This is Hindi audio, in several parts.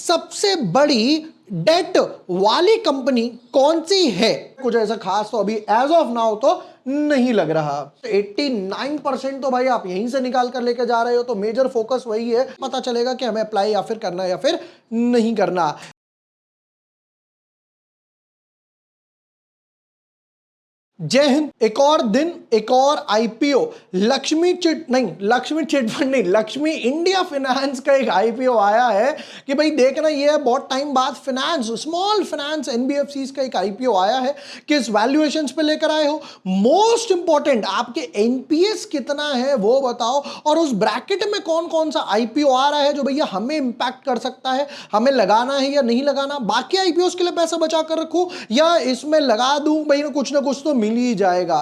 सबसे बड़ी डेट वाली कंपनी कौन सी है? कुछ ऐसा खास तो अभी एज ऑफ नाउ तो नहीं लग रहा। 89% तो भाई आप यहीं से निकाल कर लेके जा रहे हो, तो मेजर फोकस वही है, पता चलेगा कि हमें अप्लाई या फिर करना या फिर नहीं करना। जय हिंद। एक और दिन, एक और आईपीओ। लक्ष्मी चिट फंड नहीं, लक्ष्मी इंडिया फाइनेंस का एक आईपीओ आया है कि भाई देखना, ये है बहुत टाइम बाद फाइनेंस, स्मॉल फाइनेंस एनबीएफसीज का एक आईपीओ आया है। किस वैल्यूएशंस पे लेकर आए हो, मोस्ट इंपॉर्टेंट आपके एनपीएस कितना है वो बताओ, और उस ब्रैकेट में कौन कौन सा आईपीओ आ रहा है जो भैया हमें इंपैक्ट कर सकता है, हमें लगाना है या नहीं लगाना, बाकी आईपीओ के लिए पैसा बचा कर रखूं या इसमें लगा दूं, भाई ना कुछ तो मिल ही जाएगा।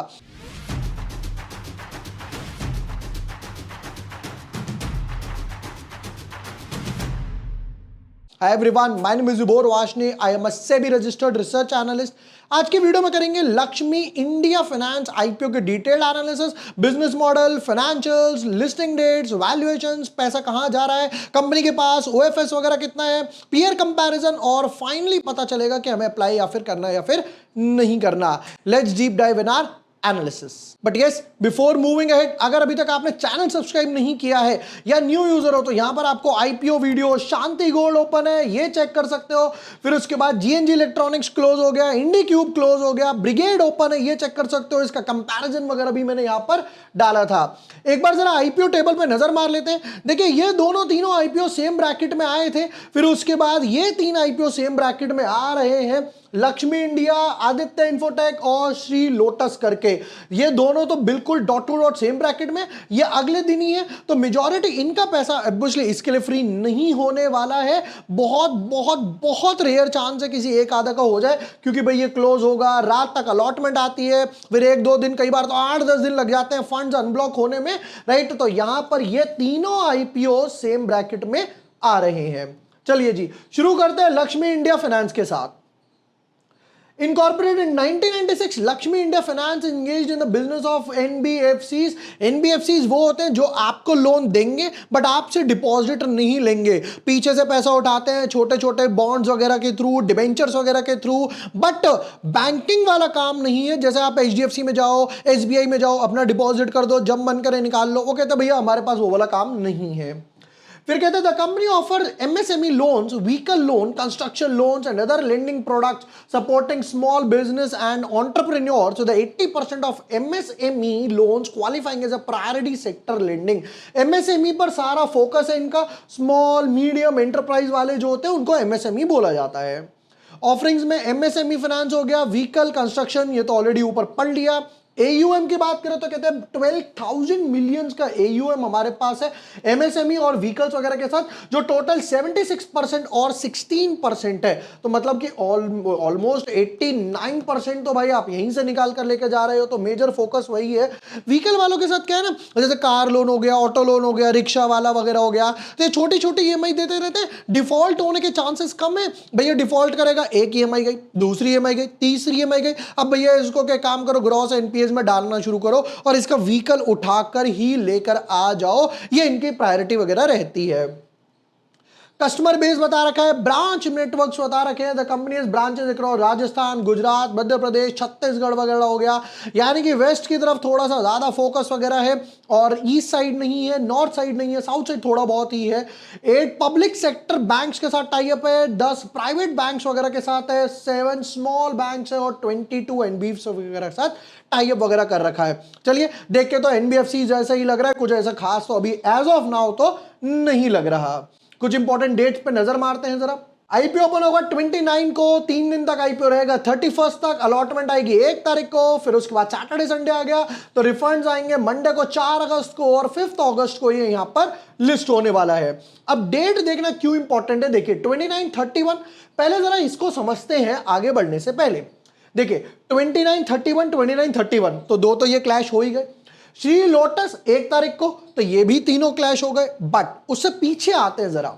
Hi everyone, my name is Vibhor Vashne. I am a SEBI registered research analyst. आज की वीडियो में करेंगे लक्ष्मी इंडिया फाइनेंस आईपीओ के detailed analysis, business model, financials, listing dates, valuations, पैसा कहां जा रहा है, कंपनी के पास ओएफएस वगैरह कितना है, पीयर कंपैरिजन, और फाइनली पता चलेगा कि हमें अप्लाई या फिर करना या फिर नहीं करना। Let's deep dive in our analysis. But yes, before moving ahead, अगर अभी तक आपने चैनल सब्सक्राइब नहीं किया है या न्यू यूजर हो तो यहां पर आपको आईपीओ वीडियो, शांति गोल्ड ओपन है, ये चेक कर सकते हो। फिर उसके बाद जीएनजी इलेक्ट्रॉनिक्स क्लोज हो गया, इंडी क्यूब क्लोज हो गया, ब्रिगेड ओपन है, ये चेक कर सकते हो। इसका कंपैरिजन वगैरह भी मैंने यहां पर डाला था। एक बार जरा आईपीओ टेबल पे नजर मार लेते हैं। देखिए, ये तीनों आईपीओ सेम ब्रैकेट में आए थे, फिर उसके बाद ये 3 आईपीओ सेम ब्रैकेट में आ रहे हैं, लक्ष्मी इंडिया, आदित्य इंफोटेक और श्री लोटस करके। ये दोनों तो बिल्कुल dot to dot same bracket में, ये अगले दिन ही है, तो मेजॉरिटी इनका पैसा ऑब्वियसली इसके लिए फ्री नहीं होने वाला है। बहुत बहुत बहुत रेयर चांस है किसी एक आधा का हो जाए, क्योंकि भाई ये क्लोज होगा, रात तक अलॉटमेंट आती है, फिर 1-2 दिन, कई बार तो 8-10 दिन लग जाते हैं फंड्स अनब्लॉक होने में, राइट। तो यहां पर ये तीनों आईपीओ सेम ब्रैकेट में आ रहे हैं। चलिए जी, शुरू करते हैं लक्ष्मी इंडिया फाइनेंस के साथ। Incorporated in 1996, Lakshmi India finance engaged in the business of NBFCs. NBFCs वो होते हैं जो आपको लोन देंगे बट आपसे डिपॉजिट नहीं लेंगे, पीछे से पैसा उठाते हैं छोटे छोटे बॉन्ड्स वगैरह के थ्रू, डिबेंचर्स वगैरह के थ्रू, बट बैंकिंग वाला काम नहीं है। जैसे आप एचडीएफसी में जाओ, एसबीआई में जाओ, अपना डिपॉजिट कर दो, जब मन करे निकाल लो, वो कहते भैया हमारे पास वो वाला काम नहीं है। फिर कहते हैं the company offer MSME loans, vehicle loan, construction loans and other lending products supporting small business and entrepreneurs. So the 80% of MSME loans qualifying as a priority sector lending. MSME पर सारा फोकस है इनका, स्मॉल मीडियम एंटरप्राइज वाले जो होते हैं उनको एमएसएमई बोला जाता है। ऑफरिंग्स में एमएसएमई फाइनेंस हो गया, व्हीकल, कंस्ट्रक्शन, ये तो ऑलरेडी ऊपर पढ़ लिया। एयूएम की बात करें तो कहते हैं 12,000 मिलियंस का एयूएम हमारे पास है एमएसएमई और व्हीकल्स वगैरह के साथ, जो टोटल 76% और 16% है। तो मतलब कि ऑलमोस्ट 89% तो भाई आप यहीं से निकाल कर लेके जा रहे हो, तो मेजर फोकस वही है। व्हीकल वालों के साथ क्या है ना, जैसे कार लोन हो गया, ऑटो लोन हो गया, रिक्शा वाला वगैरह हो गया, तो ये छोटी छोटी ईएमआई देते रहते हैं, डिफॉल्ट होने के चांसेस कम है। भैया डिफॉल्ट करेगा, एक ईएमआई गई, दूसरी ईएमआई गई, तीसरी ईएमआई गई, अब भैया इसको क्या काम करो, ग्रॉस एनपीएस में डालना शुरू करो और इसका व्हीकल उठाकर ही लेकर आ जाओ, ये इनकी प्रायोरिटी वगैरह रहती है। कस्टमर बेस बता रखा है, ब्रांच नेटवर्क्स बता रखे हैं, the companies branches across Rajasthan, Gujarat, Madhya Pradesh, Chhattisgarh वगैरह हो गया, यानी कि वेस्ट की तरफ थोड़ा सा ज्यादा फोकस वगैरह है, और ईस्ट साइड नहीं है, नॉर्थ साइड नहीं है, साउथ साइड थोड़ा बहुत ही है। 8 पब्लिक सेक्टर बैंक्स के साथ टाई अप है, 10 प्राइवेट बैंक्स वगैरह के साथ है, 7 स्मॉल बैंक्स है और 22 एनबीएफसी वगैरह के साथ टाई अप वगैरह कर रखा है। चलिए देख के तो एनबीएफसी जैसा ही लग रहा है, कुछ ऐसा खास तो अभी एज ऑफ नाउ तो नहीं लग रहा। कुछ इंपॉर्टेंट डेट्स पे नजर मारते हैं जरा। आईपीओ ओपन होगा 29 को, 3 दिन तक आईपीओ रहेगा, 31 तक अलॉटमेंट आएगी 1 तारीख को, फिर उसके बाद सैटरडे संडे आ गया तो रिफंड्स आएंगे मंडे को 4 अगस्त को, और 5 अगस्त को ये यहां पर लिस्ट होने वाला है। अब डेट देखना क्यों इंपॉर्टेंट है, देखिए 29, 31, पहले जरा इसको समझते हैं आगे बढ़ने से पहले। देखिए 29, 31, 29, 31 तो दो तो ये क्लैश हो ही गए। श्री लोटस 1 तारीख को, तो ये भी तीनों क्लैश हो गए। बट उससे पीछे आते हैं जरा,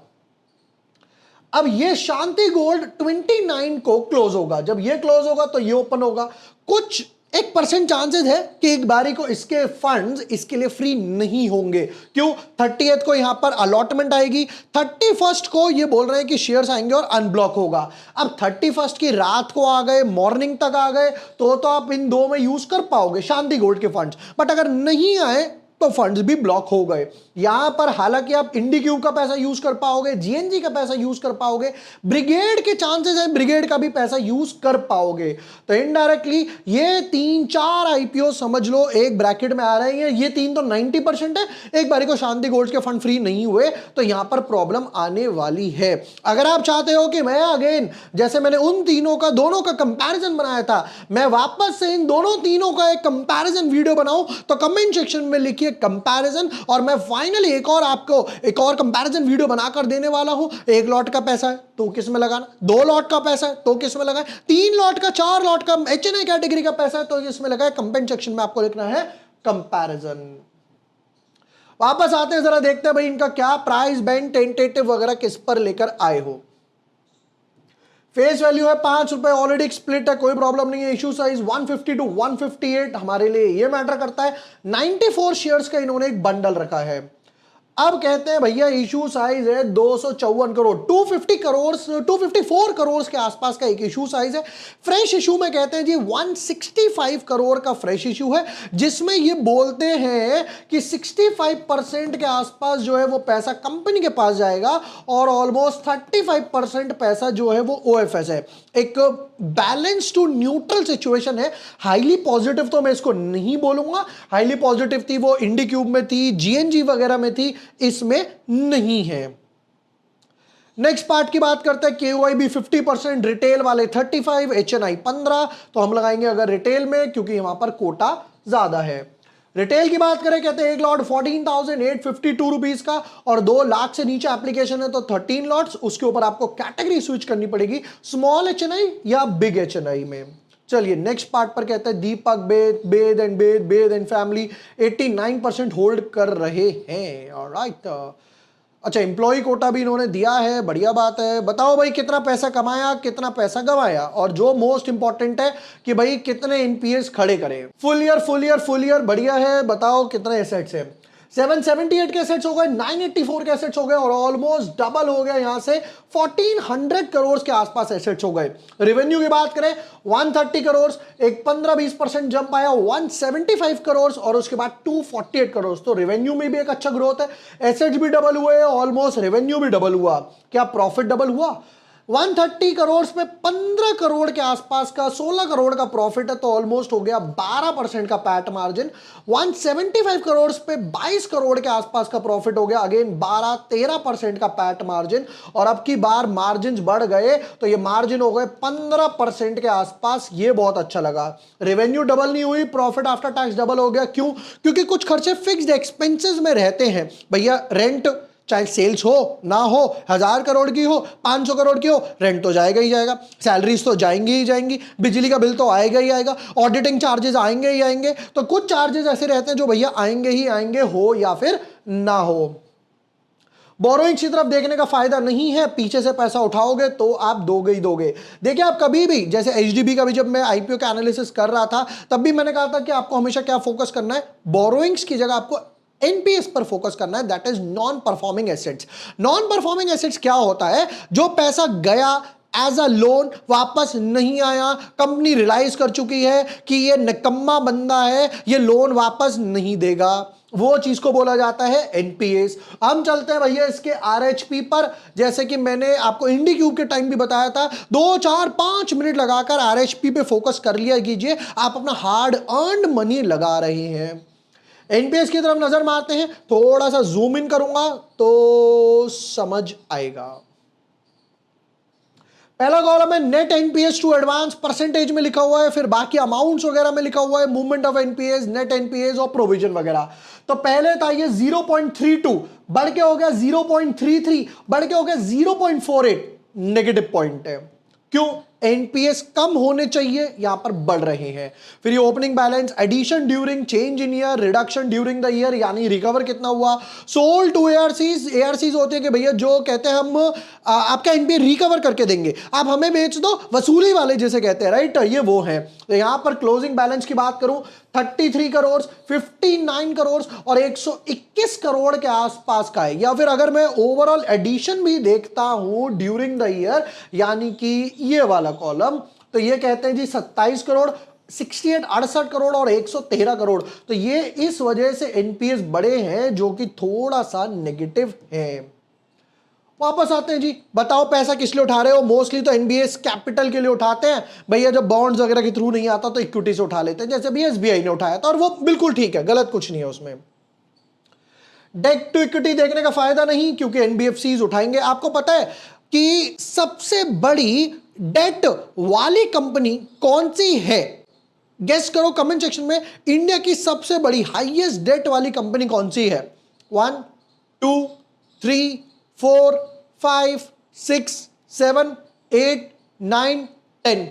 अब ये शांति गोल्ड 29 को क्लोज होगा, जब ये क्लोज होगा तो ये ओपन होगा। कुछ 1% चांसेस है कि एक बारी को इसके फंड्स इसके लिए फ्री नहीं होंगे। क्यों? 30th को यहां पर अलॉटमेंट आएगी, 31st को ये बोल रहे हैं कि शेयर्स आएंगे और अनब्लॉक होगा। अब 31st की रात को आ गए, मॉर्निंग तक आ गए तो आप इन दो में यूज कर पाओगे शांति गोल्ड के फंड्स, बट अगर नहीं आए तो फंड्स भी ब्लॉक हो गए। यहां पर हालांकि आप इंडिक्यूब का पैसा यूज कर पाओगे, जीएनजी का पैसा यूज कर पाओगे, ब्रिगेड के चांसेस हैं ब्रिगेड का भी पैसा यूज कर पाओगे। तो इनडायरेक्टली ये 3-4 आईपीओ समझ लो एक ब्रैकेट में आ रहे हैं। ये तीन तो 90% है, एक बारी को शांति गोल्ड के फंड फ्री नहीं हुए तो यहां पर प्रॉब्लम आने वाली है। अगर आप चाहते हो कि मैं अगेन जैसे मैंने उन तीनों का दोनों का कंपैरिजन बनाया था, मैं वापस से इन दोनों तीनों का एक कंपैरिजन वीडियो बनाऊं तो कमेंट सेक्शन में लिखिए कंपैरिजन, और मैं फाइनली एक और आपको एक और कंपैरिजन वीडियो बनाकर देने वाला हूं। एक लॉट का पैसा है तो किस में लगाना, 2 लॉट का पैसा है तो किस में लगाए, 3 लॉट का 4 लॉट का एचएनआई कैटेगरी का पैसा है तो किसमें लगाए। कमेंट सेक्शन में आपको लिखना है कंपैरिजन। वापस आते हैं, जरा देखते हैं भाई इनका क्या प्राइस बैंड टेंटेटिव वगैरह किस पर लेकर आए हो। फेस वैल्यू है 5 रुपए, ऑलरेडी स्प्लिट है, कोई प्रॉब्लम नहीं है। इशू साइज 150 टू 158 हमारे लिए ये मैटर करता है। 94 शेयर्स का इन्होंने एक बंडल रखा है। अब कहते हैं भैया इशू साइज है 254 करोड़, 254 करोड़ के आसपास का एक इशू साइज है। फ्रेश इशू में कहते हैं जी 165 करोड़ का फ्रेश इशू है, जिसमें ये बोलते हैं कि 65% के आसपास जो है वो पैसा कंपनी के पास जाएगा और ऑलमोस्ट 35% पैसा जो है वो ओएफएस है। एक बैलेंस टू न्यूट्रल सिचुएशन है। हाईली पॉजिटिव तो मैं इसको नहीं बोलूंगा, हाईली पॉजिटिव थी वो इंडिक्यूब में थी, जीएनजी वगैरह में थी, इसमें नहीं है। नेक्स्ट पार्ट की बात करते हैं, केओआईबी 50%, रिटेल वाले 35, एचएनआई 15। तो हम लगाएंगे अगर रिटेल में, क्योंकि वहां पर कोटा ज्यादा है। रिटेल की बात करें, कहते हैं एक लॉट 14,852 रुपीज का और 2 लाख से नीचे एप्लीकेशन है तो 13 लॉट्स, उसके ऊपर आपको कैटेगरी स्विच करनी पड़ेगी, स्मॉल एचएनआई या बिग एचएनआई में। चलिए नेक्स्ट पार्ट पर कहते हैं दीपक बेद एंड फैमिली 89% होल्ड कर रहे हैं। ऑलराइट, अच्छा एम्प्लॉय कोटा भी इन्होंने दिया है, बढ़िया बात है। बताओ भाई कितना पैसा कमाया, कितना पैसा गंवाया, और जो मोस्ट इंपॉर्टेंट है कि भाई कितने एनपीएस खड़े करें। फुल ईयर बढ़िया है। बताओ कितने एसेट्स है, 778 के एसेट्स हो गए, 984 के एसेट्स हो गए और ऑलमोस्ट डबल हो गया, यहां से 1400 करोड़ के आसपास एसेट्स हो गए। रेवेन्यू की बात करें 130 करोड़, एक 15-20% जंप आया, 175 करोड़ और उसके बाद 248 करोड़। तो रेवेन्यू में भी एक अच्छा ग्रोथ है, एसेट्स भी डबल हुए, ऑलमोस्ट रेवेन्यू भी डबल हुआ। क्या प्रॉफिट डबल हुआ? 130 करोड़ में 15 करोड़ के आसपास का 16 करोड़ का प्रॉफिट है तो ऑलमोस्ट हो गया 12% का पैट मार्जिन। 175 करोड़ पे 22 करोड़ के आसपास का प्रॉफिट हो गया, अगेन 12-13% का पैट मार्जिन। और अब की बार मार्जिन बढ़ गए तो ये मार्जिन हो गए 15% के आसपास, ये बहुत अच्छा लगा। रेवेन्यू डबल नहीं हुई, प्रॉफिट आफ्टर टैक्स डबल हो गया। क्यों? क्योंकि कुछ खर्चे फिक्स्ड एक्सपेंसेस में रहते हैं भैया। रेंट चाहे सेल्स हो ना हो, 1000 करोड़ की हो, 500 करोड़ की हो, रेंट तो जाएगा ही जाएगा, सैलरीज तो जाएंगी ही जाएंगी, बिजली का बिल तो आएगा ही आएगा, ऑडिटिंग चार्जेस आएंगे ही आएंगे। तो कुछ चार्जेस ऐसे रहते हैं जो भैया आएंगे ही आएंगे, हो या फिर ना हो। बोरोइंग्स की तरफ देखने का फायदा नहीं है, पीछे से पैसा उठाओगे तो आप दोगे ही दोगे। देखिए आप कभी भी, जैसे एचडीबी का भी जब मैं आईपीओ का एनालिसिस कर रहा था तब भी मैंने कहा था कि आपको हमेशा क्या फोकस करना है, बोरोइंग्स की जगह आपको एनपीएस पर फोकस करना है, that is non performing assets. Non performing assets क्या होता है? जो पैसा गया एज अ लोन वापस नहीं आया, कंपनी रियलाइज कर चुकी है कि ये निकम्मा बंदा है, ये लोन वापस नहीं देगा, वो चीज को बोला जाता है एनपीएस। हम चलते हैं भैया इसके आरएचपी पर। जैसे कि मैंने आपको इंडिक्यूब के टाइम भी बताया था, 2-4-5 मिनट लगाकर आरएचपी पे फोकस कर लिया कीजिए, आप अपना हार्ड अर्न्ड मनी लगा रहे हैं। एनपीएस की तरफ नजर मारते हैं, थोड़ा सा जूम इन करूंगा तो समझ आएगा। पहला कॉलम है net NPAs to advance, percentage में लिखा हुआ है, फिर बाकी अमाउंट्स वगैरह में लिखा हुआ है, movement of NPS, net NPS और प्रोविजन वगैरह। तो पहले था ये 0.32, बढ़ के हो गया 0.33, बढ़ के हो गया 0.48, नेगेटिव पॉइंट है। क्यों? एनपीएस कम होने चाहिए, यहां पर बढ़ रहे हैं। फिर ये opening balance, addition during change in year, reduction during the year, यानी रिकवर कितना हुआ। सोल्ड टू एआरसीज, एआरसीज होते हैं कि भैया जो कहते हैं हम आपका एनपीए रिकवर करके देंगे, आप हमें बेच दो, वसूली वाले जिसे कहते हैं, राइट, ये वो हैं। तो यहां पर क्लोजिंग बैलेंस की बात करूं 33 करोड़, 59 करोड़ और 121 करोड़ के आसपास का है। या फिर अगर मैं ओवरऑल एडिशन भी देखता हूं ड्यूरिंग द ईयर, यानी कि ये वाला कॉलम, तो ये कहते हैं जी 27 करोड़, 68 करोड़ और 113 करोड़। तो ये इस वजह से एनपीएस बड़े हैं जो कि थोड़ा सा नेगेटिव है। वापस आते हैं जी, बताओ पैसा किस लिए उठा रहे हो। मोस्टली तो एनबीएस कैपिटल के लिए उठाते हैं भैया, जब बॉन्ड्स वगैरह के थ्रू नहीं आता तो इक्विटी से उठा लेते हैं, जैसे भी एसबीआई ने उठाया था, और वो बिल्कुल ठीक है, गलत कुछ नहीं है उसमें। डेट टू इक्विटी देखने का फायदा नहीं, क्योंकि एनबीएफसीज उठाएंगे। आपको पता है कि सबसे बड़ी डेट वाली कंपनी कौन सी है? गेस करो कमेंट सेक्शन में, इंडिया की सबसे बड़ी हाईएस्ट डेट वाली कंपनी कौन सी है? 1 2 3 4 5 6 7 8 9 10।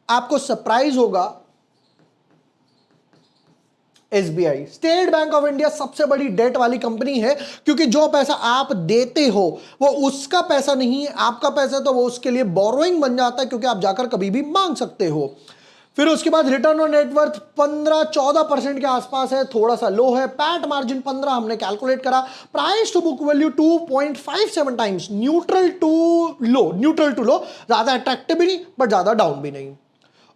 आपको सरप्राइज होगा, SBI, state bank of India सबसे बड़ी डेट वाली कंपनी है, क्योंकि जो पैसा आप देते हो वो उसका पैसा नहीं है, आपका पैसा, तो वो उसके लिए बोरोइंग बन जाता है, क्योंकि आप जाकर कभी भी मांग सकते हो। फिर उसके बाद रिटर्न ऑन नेटवर्थ 15-14% के आसपास है, थोड़ा सा लो है। पैट मार्जिन 15 हमने कैलकुलेट करा। Price to book value 2.57 times, neutral to low, neutral to low, ज्यादा अट्रैक्टिव भी नहीं बट ज्यादा डाउन भी नहीं।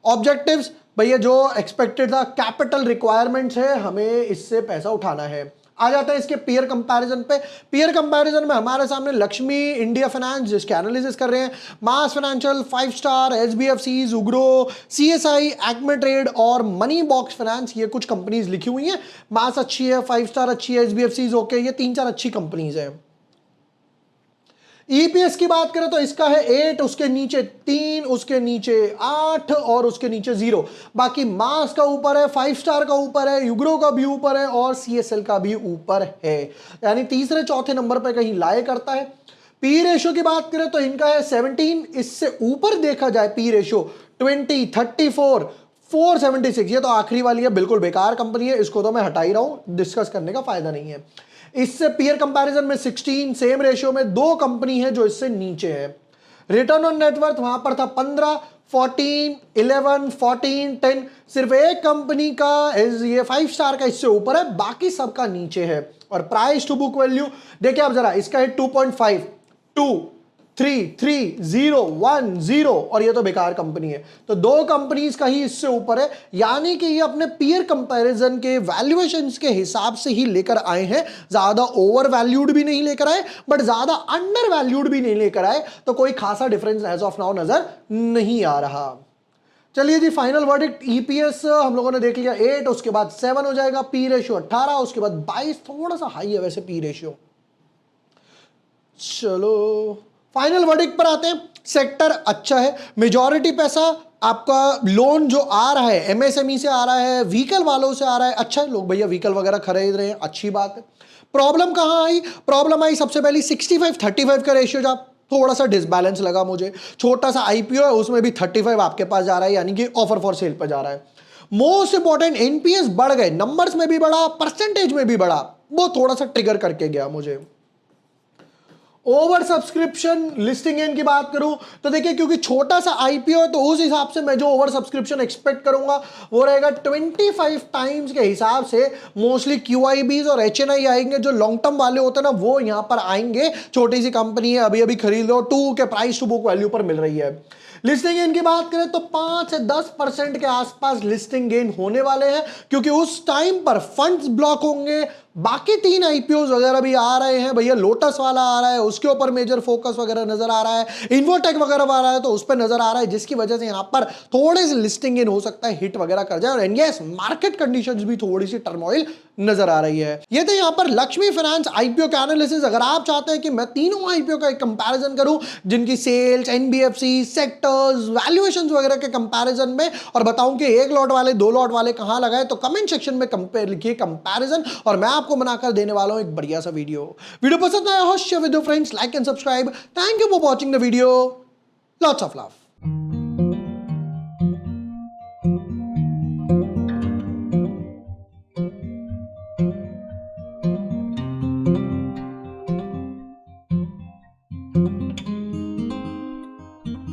ऑब्जेक्टिव्स भैया जो एक्सपेक्टेड था, कैपिटल रिक्वायरमेंट्स है, हमें इससे पैसा उठाना है। आ जाता है इसके पीयर कंपैरिजन पे। पीयर कंपैरिजन में हमारे सामने लक्ष्मी इंडिया फाइनेंस, जिसके एनालिसिस कर रहे हैं, मास फाइनेंशियल, 5 स्टार, एसबीएफसी, जुग्रो, सीएसआई, एक्मे ट्रेड और मनी बॉक्स फाइनेंस, ये कुछ कंपनीज लिखी हुई हैं। मास अच्छी है, 5 स्टार अच्छी है, एसबीएफसी ओके, ये 3-4 अच्छी कंपनीज हैं। ईपीएस की बात करें तो इसका है 8, उसके नीचे 3, उसके नीचे 8 और उसके नीचे 0। बाकी मास का ऊपर है, 5 स्टार का ऊपर है, युग्रो का भी ऊपर है और सीएसएल का भी ऊपर है, यानी तीसरे चौथे नंबर पर कहीं लाए करता है। पी रेशियो की बात करें तो इनका है 17, इससे ऊपर देखा जाए पी रेशियो 20, 34, 476, ये तो आखिरी वाली है, बिल्कुल बेकार कंपनी है, इसको तो मैं हटा ही रहा हूं, डिस्कस करने का फायदा नहीं है। इससे पीयर कंपैरिजन में 16, सेम रेशियो में 2 कंपनी है जो इससे नीचे है। रिटर्न ऑन नेटवर्थ वहां पर था 15, 14, 11, 14, 10, सिर्फ एक कंपनी का ये 5 स्टार का इससे ऊपर है, बाकी सबका नीचे है। और प्राइस टू बुक वैल्यू देखिए आप जरा, इसका है 2.5, 2, 3, 3, 0, 1, 0 और ये तो बेकार कंपनी है। तो 2 कंपनीज का ही इससे ऊपर है, यानी कि ये अपने पीयर कंपैरिजन के वैल्यूएशंस के हिसाब से ही लेकर आए हैं। ज्यादा ओवर वैल्यूड भी नहीं लेकर आए बट ज्यादा अंडर वैल्यूड भी नहीं लेकर आए, तो कोई खासा डिफरेंस एज ऑफ नाउ नजर नहीं आ रहा। चलिए जी, फाइनल वर्डिक्ट, ईपीएस हम लोगों ने देख लिया 8, उसके बाद 7 हो जाएगा, पी रेशियो 18, उसके बाद 22, थोड़ा सा हाई है वैसे पी रेशियो। चलो फाइनल वर्डिक्ट पर आते हैं। सेक्टर अच्छा है, मेजॉरिटी पैसा आपका लोन जो आ रहा है एमएसएमई से आ रहा है, व्हीकल वालों से आ रहा है, अच्छा है, लोग भैया व्हीकल वगैरह खरीद रहे हैं, अच्छी बात है। प्रॉब्लम कहां आई? प्रॉब्लम आई सबसे पहली 65-35 का रेशियो, जब थोड़ा सा डिसबैलेंस लगा मुझे। छोटा सा आईपीओ है, उसमें भी 35 आपके पास जा रहा है, यानी कि ऑफर फॉर सेल पर जा रहा है। मोस्ट इंपॉर्टेंट, एनपीएस बढ़ गए, नंबर्स में भी बढ़ा, परसेंटेज में भी बढ़ा, वो थोड़ा सा ट्रिगर करके गया मुझे। ओवर सब्सक्रिप्शन, लिस्टिंग इन की बात करूं तो देखिए, क्योंकि छोटा सा आईपीओ है तो उस हिसाब से मैं जो ओवर सब्सक्रिप्शन एक्सपेक्ट करूंगा वो रहेगा 25 टाइम्स के हिसाब से। मोस्टली क्यूआईबीज और एचएनआई आएंगे, जो लॉन्ग टर्म वाले होते हैं ना, वो यहां पर आएंगे। छोटी सी कंपनी है, अभी अभी खरीद लो, 2 के प्राइस टू बुक वैल्यू पर मिल रही है। लिस्टिंग गेन की बात करें तो 5 से 10% के आसपास लिस्टिंग गेन होने वाले हैं, क्योंकि उस टाइम पर फंड्स ब्लॉक होंगे। बाकी 3 आईपीओ वगैरह भी आ रहे हैं भैया, लोटस वाला आ रहा है, उसके ऊपर मेजर फोकस वगैरह नजर आ रहा है, इन्फोटेक वगैरह आ रहा है तो उस पर नजर आ रहा है, जिसकी वजह से यहां पर थोड़े से लिस्टिंग गेन हो सकता है, हिट वगैरह कर जाए। और यस, मार्केट कंडीशंस भी थोड़ी सी टर्मोइल नजर आ रही है। ये तो यहां पर लक्ष्मी फाइनेंस आईपीओ का एनालिसिस। अगर आप चाहते हैं कि मैं तीनों आईपीओ का एक कंपैरिजन करूं, जिनकी सेल्स, एनबीएफसी, सेक्टर्स, वैल्यूएशंस वगैरह के कंपैरिजन में, और बताऊं कि 1 लॉट वाले 2 लॉट वाले कहां लगाए, तो कमेंट सेक्शन में कंपेयर लिखिए, कंपैरिजन, और मैं आपको बनाकर देने वाला हूं एक बढ़िया सा वीडियो पसंद आया हो, share with your friends, like and subscribe. Thank you for watching the video, lots of love.